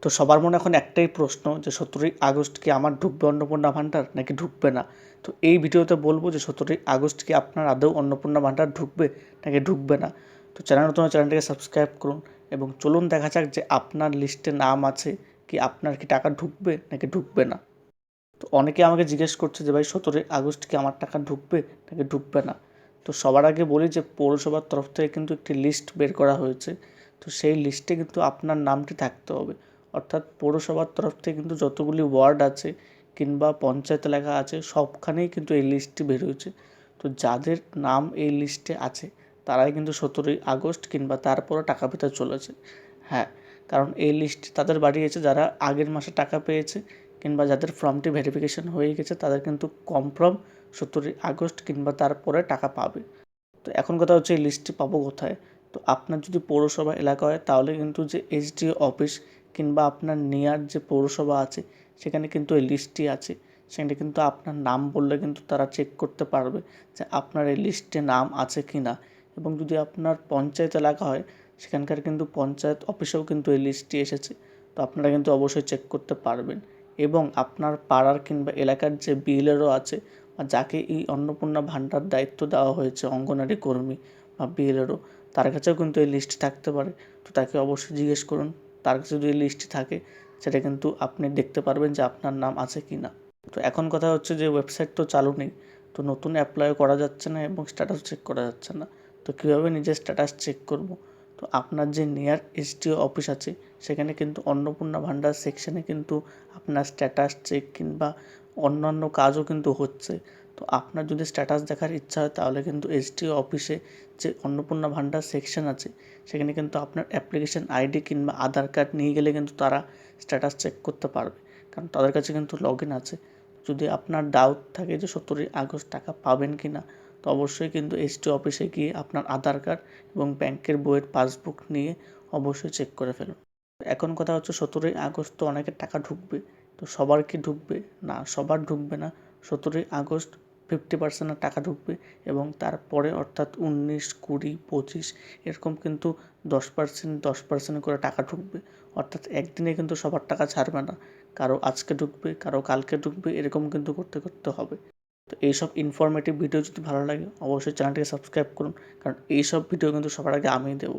তো সবার মনে এখন একটাই প্রশ্ন যে 17ই আগস্ট কি আমার ঢুকবে অন্নপূর্ণা ভাণ্ডার নাকি ঢুকবে না। তো এই ভিডিওতে বলবো যে 17ই আগস্ট কি আপনার আদৌ অন্নপূর্ণা ভাণ্ডার ঢুকবে নাকি ঢুকবে না। তো নতুন চ্যানেলটাকে সাবস্ক্রাইব করুন এবং চলুন দেখা যাক যে আপনার লিস্টে নাম আছে কি, আপনার কি টাকা ঢুকবে নাকি ঢুকবে না। তো অনেকে আমাকে জিজ্ঞেস করছে যে ভাই 17ই আগস্ট কি আমার টাকা ঢুকবে নাকি ঢুকবে না। তো সবার আগে বলি যে পৌরসভার তরফ থেকে কিন্তু একটি লিস্ট বের করা হয়েছে। তো সেই লিস্টে কিন্তু আপনার নামটি থাকতে হবে। অর্থাৎ পৌরসভার তরফ থেকে কিন্তু যতগুলি ওয়ার্ড আছে কিংবা পঞ্চায়েত এলাকা আছে সবখানেই কিন্তু এই লিস্টটি বের হয়েছে। তো যাদের নাম এই লিস্টে আছে তারাই কিন্তু 17ই আগস্ট কিংবা তারপরে টাকা পেতে চলেছে। হ্যাঁ, কারণ এই লিস্ট তাদের বাড়িয়েছে যারা আগের মাসে টাকা পেয়েছে কিংবা যাদের ফর্মটি ভেরিফিকেশন হয়ে গেছে তাদের কিন্তু কনফার্ম 17ই আগস্ট কিংবা তারপরে টাকা পাবে। তো এখন কথা হচ্ছে এই লিস্টটি পাবো কোথায়। তো আপনার যদি পৌরসভা এলাকা হয় তাহলে কিন্তু যে এসডিও অফিস কিংবা আপনার নিয়ার যে পৌরসভা আছে সেখানে কিন্তু এই লিস্টটি আছে। সেখানে কিন্তু আপনার নাম বললে কিন্তু তারা চেক করতে পারবে যে আপনার এই লিস্টে নাম আছে কি না। এবং যদি আপনার পঞ্চায়েত এলাকা হয় সেখানকার কিন্তু পঞ্চায়েত অফিসেও কিন্তু এই লিস্টটি এসেছে। তো আপনারা কিন্তু অবশ্যই চেক করতে পারবেন। এবং আপনার পাড়ার কিংবা এলাকার যে বিএলআরও আছে বা যাকে এই অন্নপূর্ণা ভাণ্ডার দায়িত্ব দেওয়া হয়েছে অঙ্গনারী কর্মী বা বিএলআরও, তার কাছেও কিন্তু এই লিস্ট থাকতে পারে। তো তাকে অবশ্যই জিজ্ঞেস করুন, তার কাছে যদি এই লিস্টটি থাকে সেটা কিন্তু আপনি দেখতে পারবেন যে আপনার নাম আছে কি না। তো এখন কথা হচ্ছে যে ওয়েবসাইট তো চালু নেই, তো নতুন অ্যাপ্লাইও করা যাচ্ছে না এবং স্ট্যাটাস চেক করা যাচ্ছে না। তো কীভাবে নিজের স্ট্যাটাস চেক করব। তো আপনার যে নিয়ার এসডিও অফিস আছে সেখানে কিন্তু অন্নপূর্ণা ভাণ্ডার সেকশানে কিন্তু আপনার স্ট্যাটাস চেক কিংবা অন্যান্য কাজও কিন্তু হচ্ছে। তো আপনার যদি স্ট্যাটাস দেখার ইচ্ছা হয় তাহলে কিন্তু এসডিও অফিসে যে অন্নপূর্ণা ভাণ্ডার সেকশন আছে সেখানে কিন্তু আপনার অ্যাপ্লিকেশন আইডি কিংবা আধার কার্ড নিয়ে গেলে কিন্তু তারা স্ট্যাটাস চেক করতে পারবে, কারণ তাদের কাছে কিন্তু লগ ইন আছে। যদি আপনার ডাউট থাকে যে 17ই আগস্ট টাকা পাবেন কি না, তো অবশ্যই কিন্তু এসডিও অফিসে গিয়ে আপনার আধার কার্ড এবং ব্যাংকের বইয়ের পাসবুক নিয়ে অবশ্যই চেক করে ফেলুন। এখন কথা হচ্ছে 17ই আগস্ট তো অনেকের টাকা ঢুকবে, তো সবার কি ঢুকবে? না, সবার ঢুকবে না। 17ই আগস্ট 50% টাকা ঢুকবে এবং তারপরে অর্থাৎ 19, 20, 25 এরকম কিন্তু 10% করে টাকা ঢুকবে। অর্থাৎ একদিনে কিন্তু সবার টাকা ছাড়বে না, কারো আজকে ঢুকবে, কারো কালকে ঢুকবে, এরকম কিন্তু করতে করতে হবে। তো এইসব ইনফরমেটিভ ভিডিও যদি ভালো লাগে অবশ্যই চ্যানেলটিকে সাবস্ক্রাইব করুন, কারণ এইসব ভিডিও কিন্তু সবার আগে আমিই দেবো।